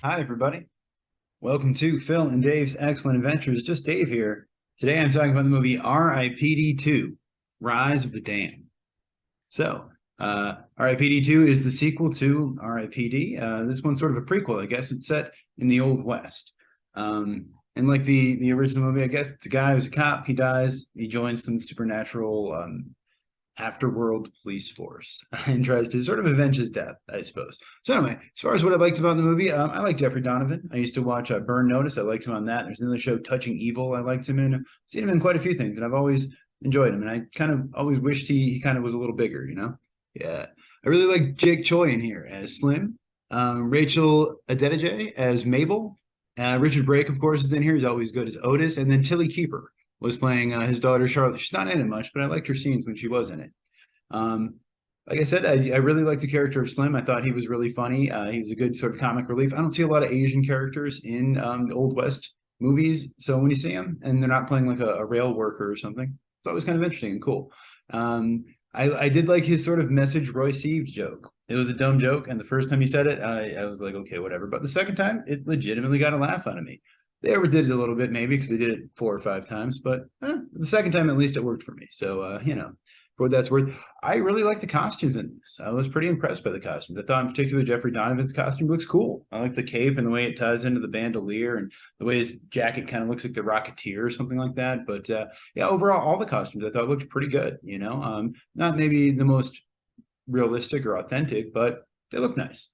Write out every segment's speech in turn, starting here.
Hi, everybody. Welcome to Phil and Dave's Excellent Adventures. Just Dave here. Today I'm talking about the movie R.I.P.D. 2, Rise of the Damned. So, R.I.P.D. 2 is the sequel to R.I.P.D. This one's sort of a prequel, I guess. It's set in the Old West. And like the original movie, I guess it's a guy who's a cop. He dies. He joins some supernatural afterworld police force and tries to sort of avenge his death, I suppose. So anyway, as far as what I liked about the movie, I like Jeffrey Donovan. I used to watch Burn Notice. I liked him on that. There's another show, Touching Evil. I liked him in. I've seen him in quite a few things, and I've always enjoyed him. And I kind of always wished he kind of was a little bigger, you know? Yeah. I really like Jake Choi in here as Slim. Rachel Adedeji as Mabel. Richard Brake, of course, is in here. He's always good as Otis. And then Tilly Keeper was playing his daughter Charlotte. She's not in it much, but I liked her scenes when she was in it. Like I said, I really like the character of Slim. I thought he was really funny. He was a good sort of comic relief. I don't see a lot of Asian characters in the Old West movies, so when you see them and they're not playing like a rail worker or something, it's always kind of interesting and cool. I did like his sort of message Roy Sieved joke. It was a dumb joke, and the first time he said it, I was like, okay, whatever. But the second time, it legitimately got a laugh out of me. They overdid it a little bit, maybe, because they did it 4 or 5 times, but the second time, at least, it worked for me. So, for what that's worth, I really like the costumes in this. I was pretty impressed by the costumes. I thought, in particular, Jeffrey Donovan's costume looks cool. I like the cape and the way it ties into the bandolier, and the way his jacket kind of looks like the Rocketeer or something like that. But yeah, overall, all the costumes I thought looked pretty good. Not maybe the most realistic or authentic, but they look nice.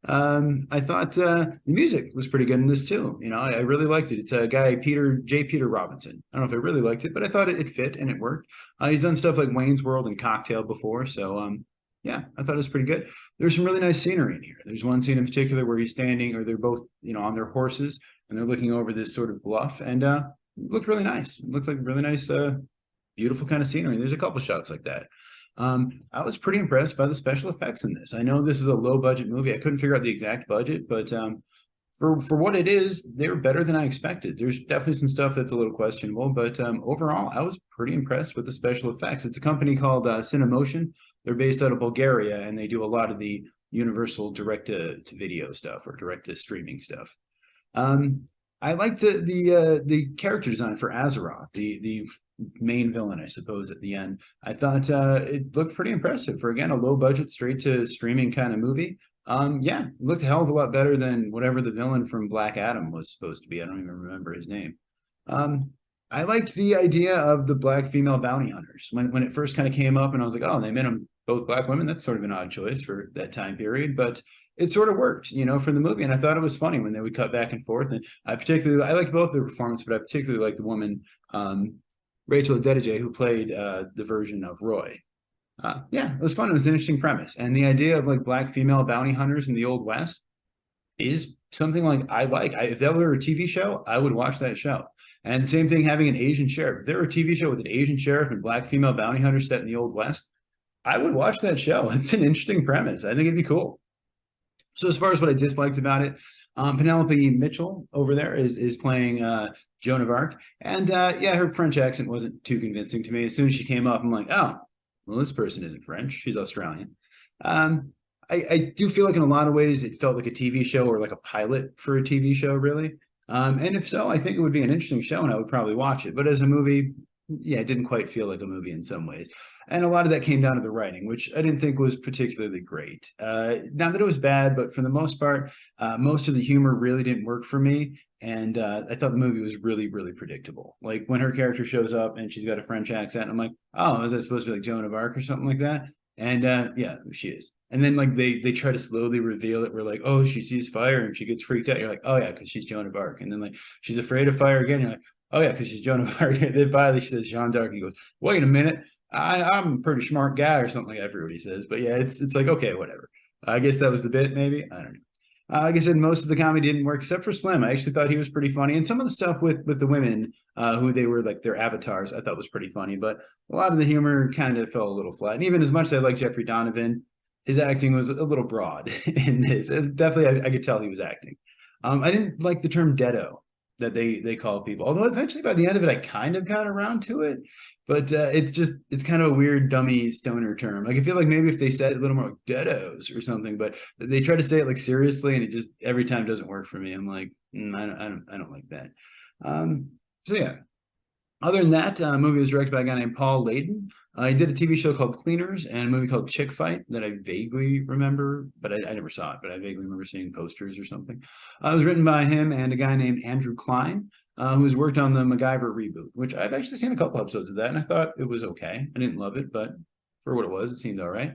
I thought the music was pretty good in this too. I really liked it. It's a guy, Peter Robinson. I don't know if I really liked it, but I thought it fit and it worked. He's done stuff like Wayne's World and Cocktail before. So, yeah, I thought it was pretty good. There's some really nice scenery in here. There's one scene in particular where he's standing, or they're both, on their horses, and they're looking over this sort of bluff, and it looked really nice. It looked like really nice, beautiful kind of scenery. There's a couple shots like that. I was pretty impressed by the special effects in this. I know this is a low budget movie. I couldn't figure out the exact budget, but for what it is, they're better than I expected. There's definitely some stuff that's a little questionable, but overall, I was pretty impressed with the special effects. It's a company called Cinemotion. They're based out of Bulgaria, and they do a lot of the Universal direct-to-video stuff or direct-to-streaming stuff. I like the character design for Azeroth, the main villain, I suppose, at the end. I thought it looked pretty impressive for, again, a low budget, straight to streaming kind of movie. Yeah, it looked a hell of a lot better than whatever the villain from Black Adam was supposed to be. I don't even remember his name. I liked the idea of the black female bounty hunters when it first kind of came up, and I was like, oh, they made them both black women. That's sort of an odd choice for that time period, but it sort of worked, for the movie. And I thought it was funny when they would cut back and forth. And I liked both their performance, but I particularly liked the woman, Rachel Adedeji, who played the version of Roy. Yeah, it was fun. It was an interesting premise. And the idea of like black female bounty hunters in the Old West is something like I like. If that were a TV show, I would watch that show. And same thing, having an Asian sheriff. If there were a TV show with an Asian sheriff and black female bounty hunters set in the Old West, I would watch that show. It's an interesting premise. I think it'd be cool. So as far as what I disliked about it, Penelope Mitchell over there is playing Joan of Arc. And yeah, her French accent wasn't too convincing to me. As soon as she came up, I'm like, oh, well, this person isn't French. She's Australian. I do feel like in a lot of ways it felt like a TV show or like a pilot for a TV show, really. And if so, I think it would be an interesting show and I would probably watch it. But as a movie, yeah, it didn't quite feel like a movie in some ways. And a lot of that came down to the writing, which I didn't think was particularly great. Not that it was bad, but for the most part, most of the humor really didn't work for me. And I thought the movie was really, really predictable. Like when her character shows up and she's got a French accent, I'm like, oh, is that supposed to be like Joan of Arc or something like that? And yeah, she is. And then like they try to slowly reveal it. We're like, oh, she sees fire and she gets freaked out. You're like, oh yeah, because she's Joan of Arc. And then like she's afraid of fire again. You're like, oh yeah, because she's Joan of Arc. And then finally she says Jeanne d'Arc. And he goes, wait a minute. I'm a pretty smart guy or something like everybody says. But yeah, it's like, okay, whatever. I guess that was the bit, maybe. I don't know. Like I said, most of the comedy didn't work except for Slim. I actually thought he was pretty funny. And some of the stuff with the women, who they were like their avatars, I thought was pretty funny. But a lot of the humor kind of fell a little flat. And even as much as I like Jeffrey Donovan, his acting was a little broad in this. And definitely, I could tell he was acting. I didn't like the term deado. that they call people. Although eventually by the end of it, I kind of got around to it. But it's kind of a weird dummy stoner term. Like I feel like maybe if they said it a little more like deados or something, but they try to say it like seriously, and it just every time doesn't work for me. I'm like, I don't like that. So yeah. Other than that, movie was directed by a guy named Paul Layden. He did a TV show called Cleaners and a movie called Chick Fight that I vaguely remember, but I never saw it, but I vaguely remember seeing posters or something. It was written by him and a guy named Andrew Klein, who's worked on the MacGyver reboot, which I've actually seen a couple episodes of that, and I thought it was okay. I didn't love it, but for what it was, it seemed all right.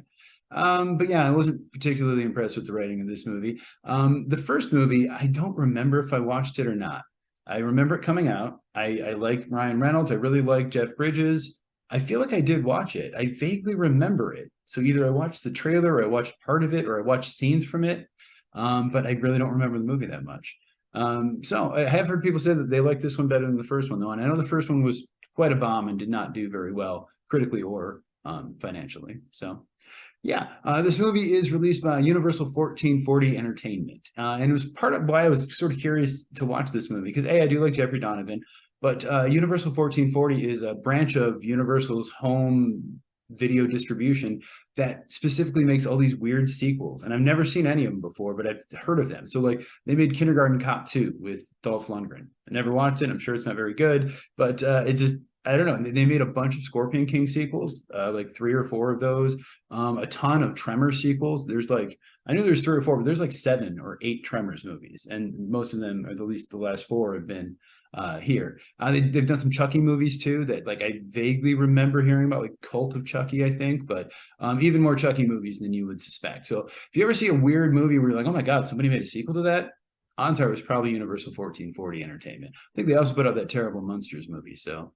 But yeah, I wasn't particularly impressed with the writing of this movie. The first movie, I don't remember if I watched it or not. I remember it coming out. I like Ryan Reynolds. I really like Jeff Bridges. I feel like I did watch it. I vaguely remember it. So either I watched the trailer or I watched part of it or I watched scenes from it. But I really don't remember the movie that much. So I have heard people say that they like this one better than the first one, though. And I know the first one was quite a bomb and did not do very well critically or financially. So yeah, this movie is released by Universal 1440 Entertainment. And it was part of why I was sort of curious to watch this movie because A, I do like Jeffrey Donovan, but Universal 1440 is a branch of Universal's home video distribution that specifically makes all these weird sequels. And I've never seen any of them before, but I've heard of them. So like they made Kindergarten Cop 2 with Dolph Lundgren. I never watched it. I'm sure it's not very good, but it just, I don't know. They made a bunch of Scorpion King sequels, like 3 or 4 of those. A ton of Tremors sequels. There's like, I knew there's 3 or 4, but there's like 7 or 8 Tremors movies, and most of them, or at least the last 4, have been here. They've done some Chucky movies too that like I vaguely remember hearing about, like Cult of Chucky, I think, but even more Chucky movies than you would suspect. So if you ever see a weird movie where you're like, oh my God, somebody made a sequel to that, odds are it was probably Universal 1440 Entertainment. I think they also put out that terrible Monsters movie. So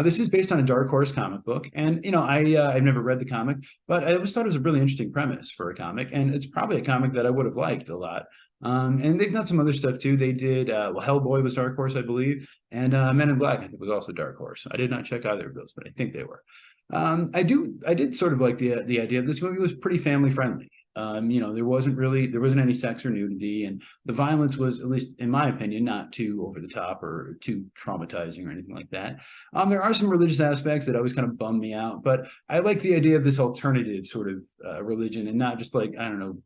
this is based on a Dark Horse comic book, and I've never read the comic, but I always thought it was a really interesting premise for a comic, and it's probably a comic that I would have liked a lot. And they've done some other stuff too. They did Hellboy was Dark Horse, I believe, and Men in Black I think was also Dark Horse. I did not check either of those, but I think they were. I did sort of like the idea of this movie was pretty family friendly. There wasn't any sex or nudity, and the violence was, at least in my opinion, not too over the top or too traumatizing or anything like that. There are some religious aspects that always kind of bum me out, but I like the idea of this alternative sort of religion, and not just like, I don't know,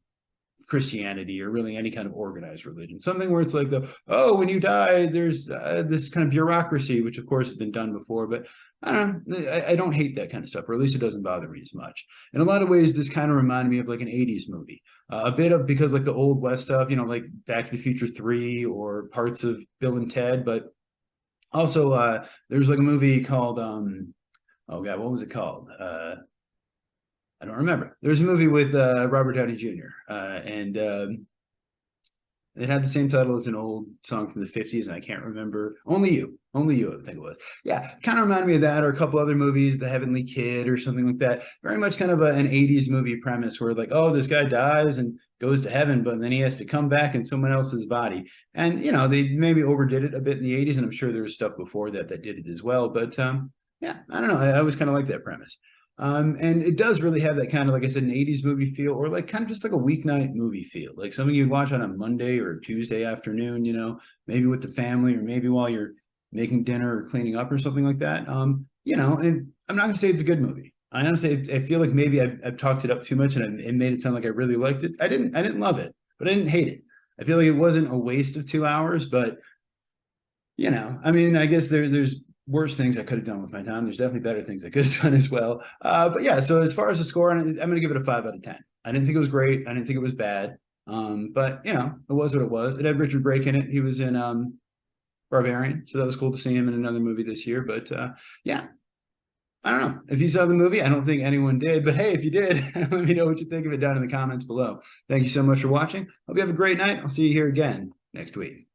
Christianity or really any kind of organized religion. Something where it's like when you die, there's this kind of bureaucracy, which of course has been done before, but I don't know. I don't hate that kind of stuff, or at least it doesn't bother me as much. In a lot of ways, this kind of reminded me of like an 80s movie. A bit of, because like the old West stuff, like Back to the Future 3 or parts of Bill and Ted, but also there's like a movie called, oh God, what was it called? I don't remember. There's a movie with Robert Downey Jr. And it had the same title as an old song from the 50s, and I can't remember. Only You, I think it was. Yeah, kind of reminded me of that, or a couple other movies, The Heavenly Kid or something like that. Very much kind of an 80s movie premise where like, oh, this guy dies and goes to heaven, but then he has to come back in someone else's body. And, they maybe overdid it a bit in the 80s, and I'm sure there was stuff before that did it as well. But yeah, I don't know. I always kind of like that premise. And it does really have that kind of, like I said, an 80s movie feel, or like kind of just like a weeknight movie feel, like something you'd watch on a Monday or Tuesday afternoon, maybe with the family, or maybe while you're making dinner or cleaning up or something like that. And I'm not going to say it's a good movie. I honestly, I feel like maybe I've talked it up too much and it made it sound like I really liked it. I didn't love it, but I didn't hate it. I feel like it wasn't a waste of 2 hours, but I guess there's worse things I could have done with my time. There's definitely better things I could have done as well. But yeah, so as far as the score, I'm going to give it a 5 out of 10. I didn't think it was great. I didn't think it was bad. But it was what it was. It had Richard Brake in it. He was in Barbarian, so that was cool to see him in another movie this year. But yeah, I don't know if you saw the movie. I don't think anyone did, but hey, if you did, let me know what you think of it down in the comments below. Thank you so much for watching. Hope you have a great night. I'll see you here again next week.